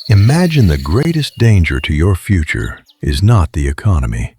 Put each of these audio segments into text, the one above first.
Imagine the greatest danger to your future is not the economy.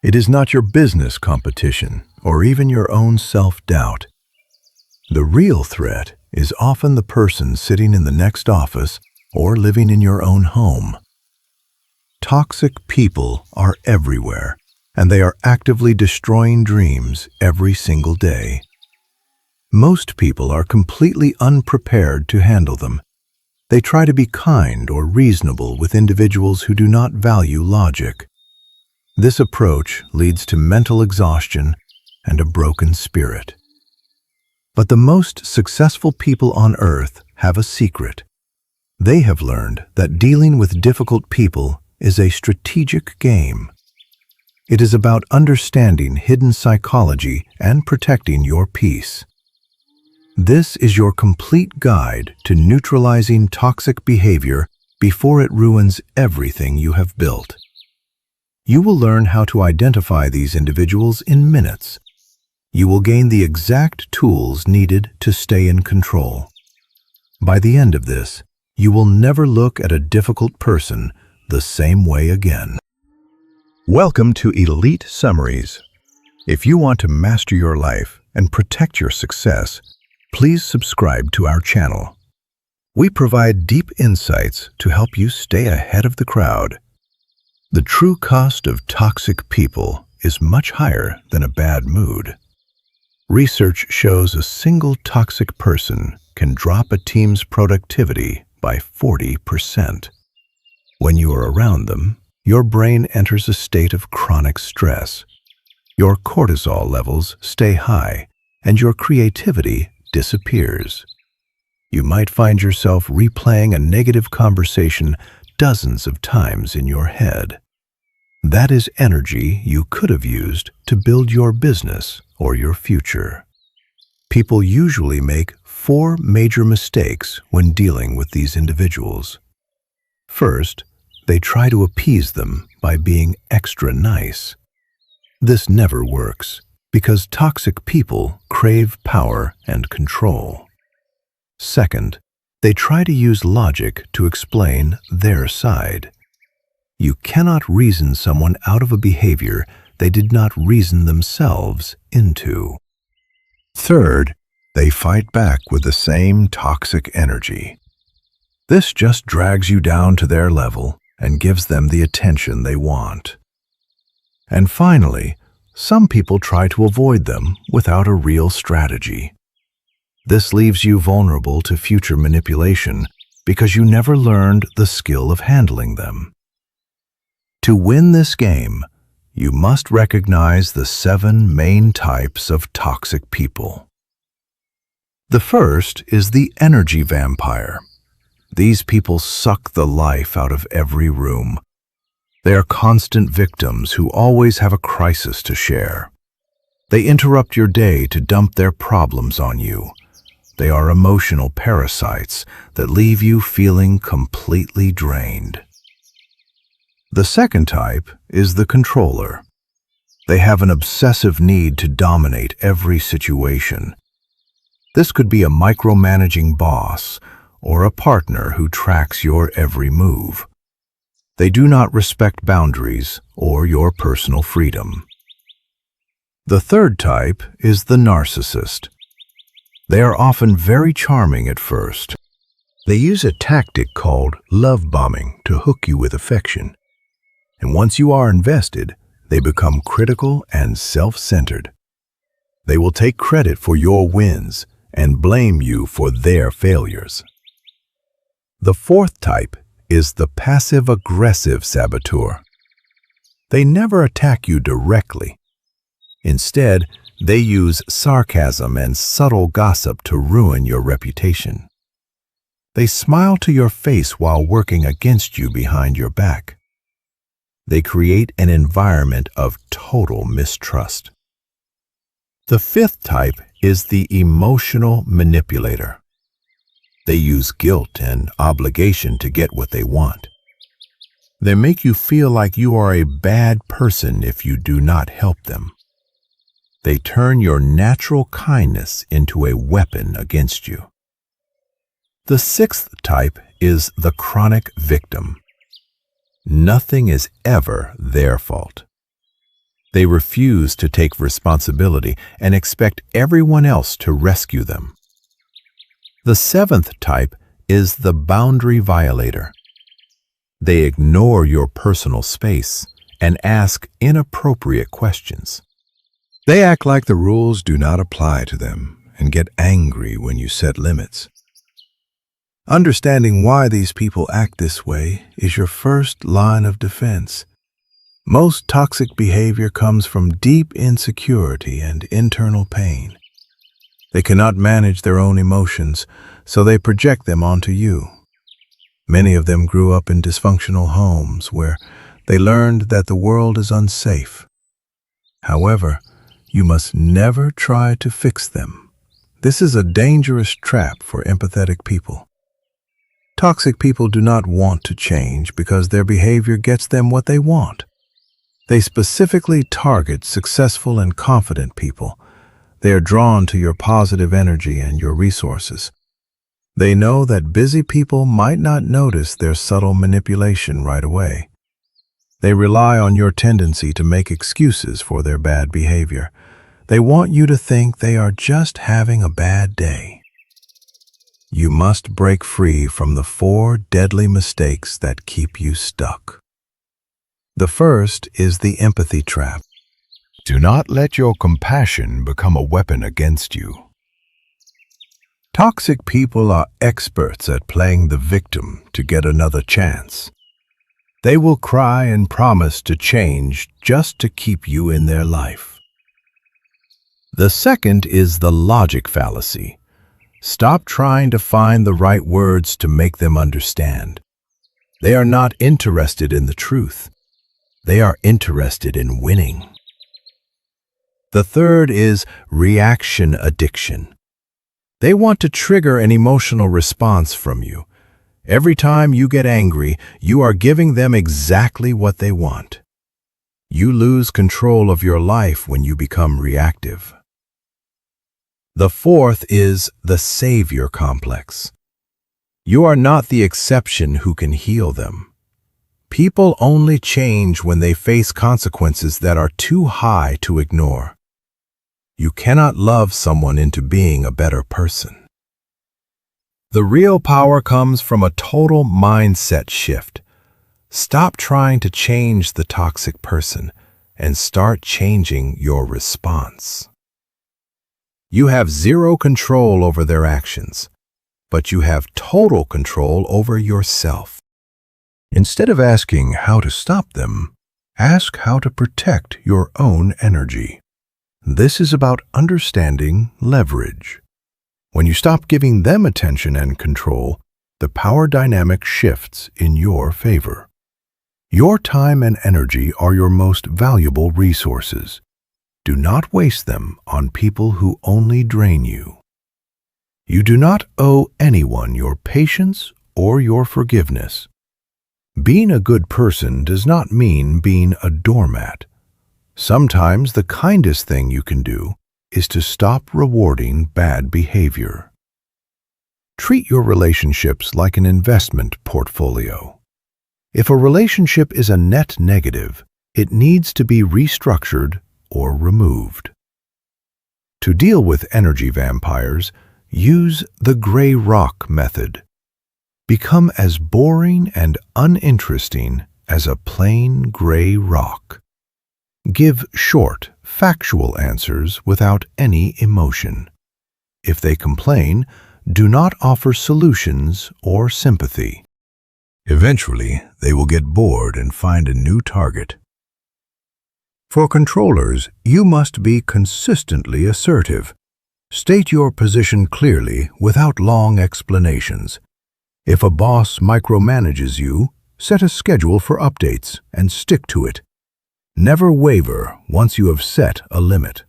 It is not your business competition or even your own self-doubt. The real threat is often the person sitting in the next office or living in your own home. Toxic people are everywhere, and they are actively destroying dreams every single day. Most people are completely unprepared to handle them. They try to be kind or reasonable with individuals who do not value logic. This approach leads to mental exhaustion and a broken spirit. But the most successful people on earth have a secret. They have learned that dealing with difficult people is a strategic game. It is about understanding hidden psychology and protecting your peace. This is your complete guide to neutralizing toxic behavior before it ruins everything you have built. You will learn how to identify these individuals in minutes. You will gain the exact tools needed to stay in control. By the end of this, you will never look at a difficult person the same way again. Welcome to Elite Summaries. If you want to master your life and protect your success, please subscribe to our channel. We provide deep insights to help you stay ahead of the crowd. The true cost of toxic people is much higher than a bad mood. Research shows a single toxic person can drop a team's productivity by 40%. When you are around them, your brain enters a state of chronic stress. Your cortisol levels stay high, and your creativity disappears. You might find yourself replaying a negative conversation dozens of times in your head. That is energy you could have used to build your business or your future. People usually make 4 major mistakes when dealing with these individuals. First, they try to appease them by being extra nice. This never works, because toxic people crave power and control. Second, they try to use logic to explain their side. You cannot reason someone out of a behavior they did not reason themselves into. Third, they fight back with the same toxic energy. This just drags you down to their level and gives them the attention they want. And finally, some people try to avoid them without a real strategy. This leaves you vulnerable to future manipulation because you never learned the skill of handling them. To win this game, you must recognize the 7 main types of toxic people. The first is the energy vampire. These people suck the life out of every room. They are constant victims who always have a crisis to share. They interrupt your day to dump their problems on you. They are emotional parasites that leave you feeling completely drained. The second type is the controller. They have an obsessive need to dominate every situation. This could be a micromanaging boss or a partner who tracks your every move. They do not respect boundaries or your personal freedom. The third type is the narcissist. They are often very charming at first. They use a tactic called love bombing to hook you with affection. And once you are invested, they become critical and self-centered. They will take credit for your wins and blame you for their failures. The fourth type is the passive-aggressive saboteur. They never attack you directly. Instead, they use sarcasm and subtle gossip to ruin your reputation. They smile to your face while working against you behind your back. They create an environment of total mistrust. The fifth type is the emotional manipulator. They use guilt and obligation to get what they want. They make you feel like you are a bad person if you do not help them. They turn your natural kindness into a weapon against you. The sixth type is the chronic victim. Nothing is ever their fault. They refuse to take responsibility and expect everyone else to rescue them. The seventh type is the boundary violator. They ignore your personal space and ask inappropriate questions. They act like the rules do not apply to them and get angry when you set limits. Understanding why these people act this way is your first line of defense. Most toxic behavior comes from deep insecurity and internal pain. They cannot manage their own emotions, so they project them onto you. Many of them grew up in dysfunctional homes where they learned that the world is unsafe. However, you must never try to fix them. This is a dangerous trap for empathetic people. Toxic people do not want to change because their behavior gets them what they want. They specifically target successful and confident people. They are drawn to your positive energy and your resources. They know that busy people might not notice their subtle manipulation right away. They rely on your tendency to make excuses for their bad behavior. They want you to think they are just having a bad day. You must break free from the 4 deadly mistakes that keep you stuck. The first is the empathy trap. Do not let your compassion become a weapon against you. Toxic people are experts at playing the victim to get another chance. They will cry and promise to change just to keep you in their life. The second is the logic fallacy. Stop trying to find the right words to make them understand. They are not interested in the truth. They are interested in winning. The third is reaction addiction. They want to trigger an emotional response from you. Every time you get angry, you are giving them exactly what they want. You lose control of your life when you become reactive. The fourth is the savior complex. You are not the exception who can heal them. People only change when they face consequences that are too high to ignore. You cannot love someone into being a better person. The real power comes from a total mindset shift. Stop trying to change the toxic person and start changing your response. You have zero control over their actions, but you have total control over yourself. Instead of asking how to stop them, ask how to protect your own energy. This is about understanding leverage. When you stop giving them attention and control, the power dynamic shifts in your favor. Your time and energy are your most valuable resources. Do not waste them on people who only drain you. You do not owe anyone your patience or your forgiveness. Being a good person does not mean being a doormat. Sometimes the kindest thing you can do is to stop rewarding bad behavior. Treat your relationships like an investment portfolio. If a relationship is a net negative, it needs to be restructured or removed. To deal with energy vampires, use the gray rock method. Become as boring and uninteresting as a plain gray rock. Give short, factual answers without any emotion. If they complain, do not offer solutions or sympathy. Eventually, they will get bored and find a new target. For controllers, you must be consistently assertive. State your position clearly without long explanations. If a boss micromanages you, set a schedule for updates and stick to it. Never waver once you have set a limit.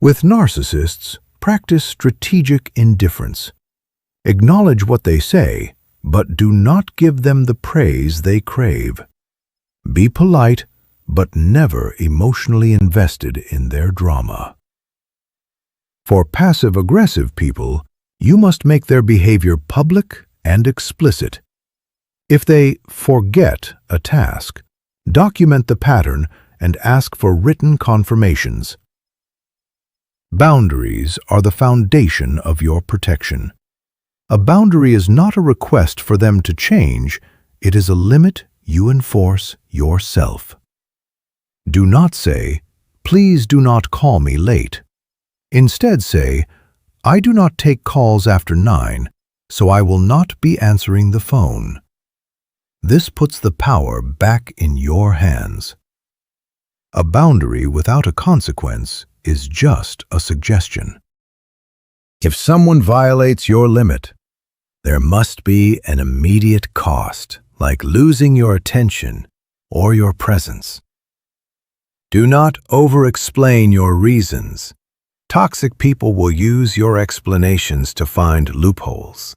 With narcissists, practice strategic indifference. Acknowledge what they say, but do not give them the praise they crave. Be polite, but never emotionally invested in their drama. For passive-aggressive people, You must make their behavior public and explicit. If they forget a task, document the pattern and ask for written confirmations. Boundaries are the foundation of your protection. A boundary is not a request for them to change, it is a limit you enforce yourself. Do not say, "Please do not call me late." Instead say, "I do not take calls after 9, so I will not be answering the phone." This puts the power back in your hands. A boundary without a consequence is just a suggestion. If someone violates your limit, there must be an immediate cost, like losing your attention or your presence. Do not over-explain your reasons. Toxic people will use your explanations to find loopholes.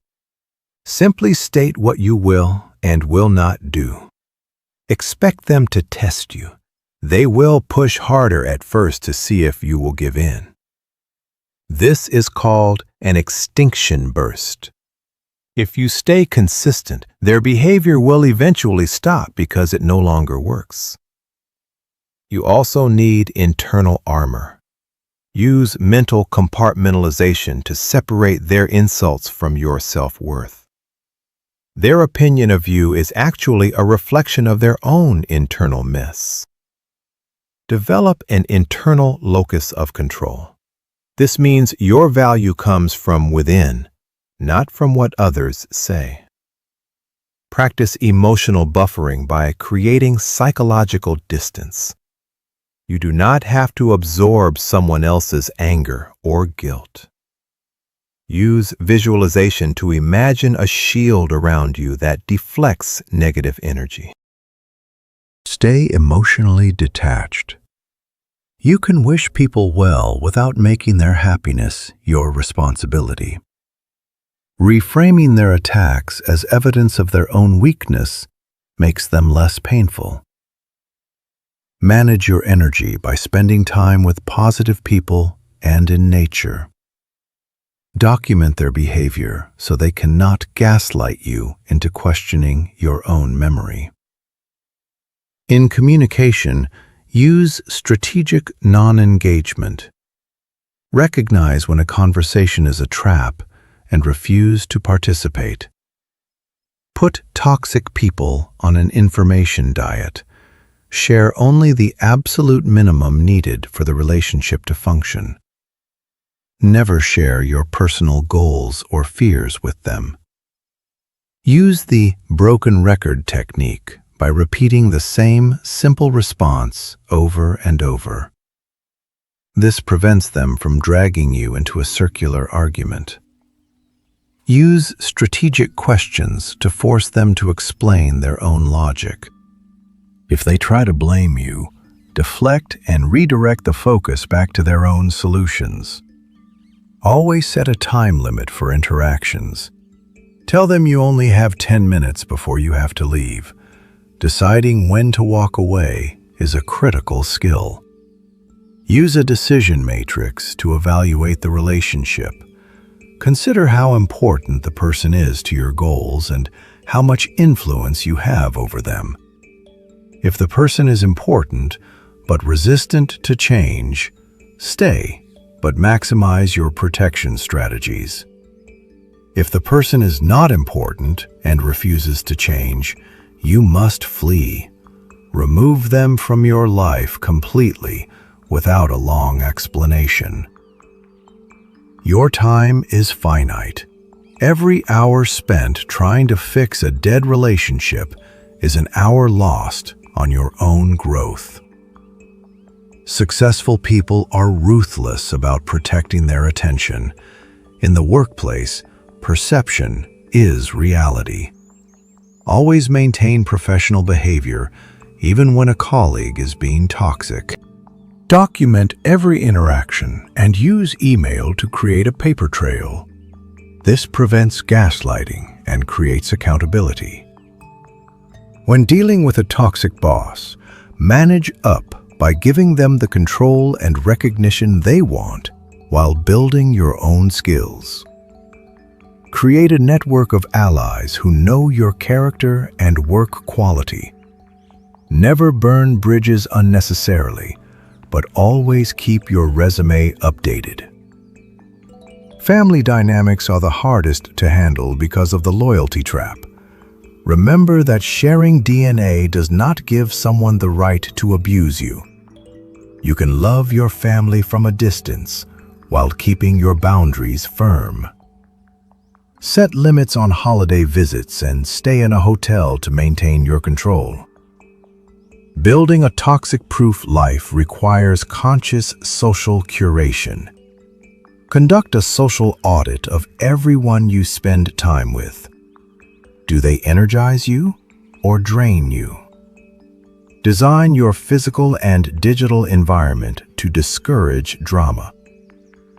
Simply state what you will and will not do. Expect them to test you. They will push harder at first to see if you will give in. This is called an extinction burst. If you stay consistent, their behavior will eventually stop because it no longer works. You also need internal armor. Use mental compartmentalization to separate their insults from your self-worth. Their opinion of you is actually a reflection of their own internal mess. Develop an internal locus of control. This means your value comes from within, not from what others say. Practice emotional buffering by creating psychological distance. You do not have to absorb someone else's anger or guilt. Use visualization to imagine a shield around you that deflects negative energy. Stay emotionally detached. You can wish people well without making their happiness your responsibility. Reframing their attacks as evidence of their own weakness makes them less painful. Manage your energy by spending time with positive people and in nature. Document their behavior so they cannot gaslight you into questioning your own memory. In communication, use strategic non-engagement. Recognize when a conversation is a trap and refuse to participate. Put toxic people on an information diet. Share only the absolute minimum needed for the relationship to function. Never share your personal goals or fears with them. Use the broken record technique by repeating the same simple response over and over. This prevents them from dragging you into a circular argument. Use strategic questions to force them to explain their own logic. If they try to blame you, deflect and redirect the focus back to their own solutions. Always set a time limit for interactions. Tell them you only have 10 minutes before you have to leave. Deciding when to walk away is a critical skill. Use a decision matrix to evaluate the relationship. Consider how important the person is to your goals and how much influence you have over them. If the person is important but resistant to change, stay, but maximize your protection strategies. If the person is not important and refuses to change, you must flee. Remove them from your life completely without a long explanation. Your time is finite. Every hour spent trying to fix a dead relationship is an hour lost on your own growth. Successful people are ruthless about protecting their attention. In the workplace, perception is reality. Always maintain professional behavior, even when a colleague is being toxic. Document every interaction and use email to create a paper trail. This prevents gaslighting and creates accountability. When dealing with a toxic boss, manage up by giving them the control and recognition they want while building your own skills. Create a network of allies who know your character and work quality. Never burn bridges unnecessarily, but always keep your resume updated. Family dynamics are the hardest to handle because of the loyalty trap. Remember that sharing DNA does not give someone the right to abuse you. You can love your family from a distance while keeping your boundaries firm. Set limits on holiday visits and stay in a hotel to maintain your control. Building a toxic-proof life requires conscious social curation. Conduct a social audit of everyone you spend time with. Do they energize you or drain you? Design your physical and digital environment to discourage drama.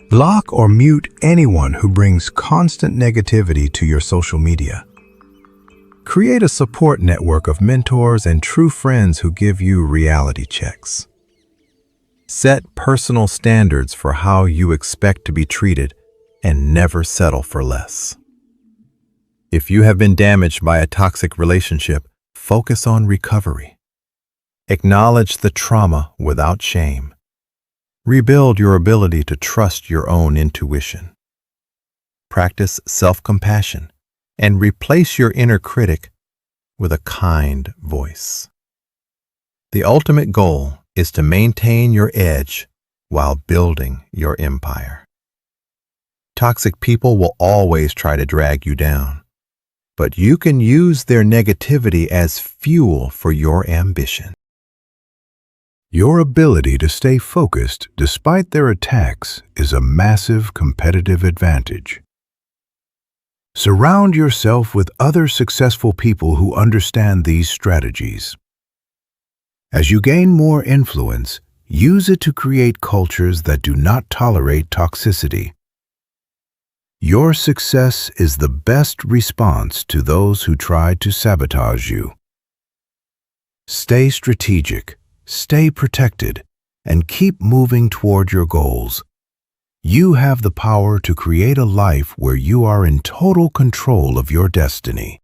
Block or mute anyone who brings constant negativity to your social media. Create a support network of mentors and true friends who give you reality checks. Set personal standards for how you expect to be treated and never settle for less. If you have been damaged by a toxic relationship, focus on recovery. Acknowledge the trauma without shame. Rebuild your ability to trust your own intuition. Practice self-compassion and replace your inner critic with a kind voice. The ultimate goal is to maintain your edge while building your empire. Toxic people will always try to drag you down, but you can use their negativity as fuel for your ambition. Your ability to stay focused despite their attacks is a massive competitive advantage. Surround yourself with other successful people who understand these strategies. As you gain more influence, use it to create cultures that do not tolerate toxicity. Your success is the best response to those who try to sabotage you. Stay strategic, stay protected, and keep moving toward your goals. You have the power to create a life where you are in total control of your destiny.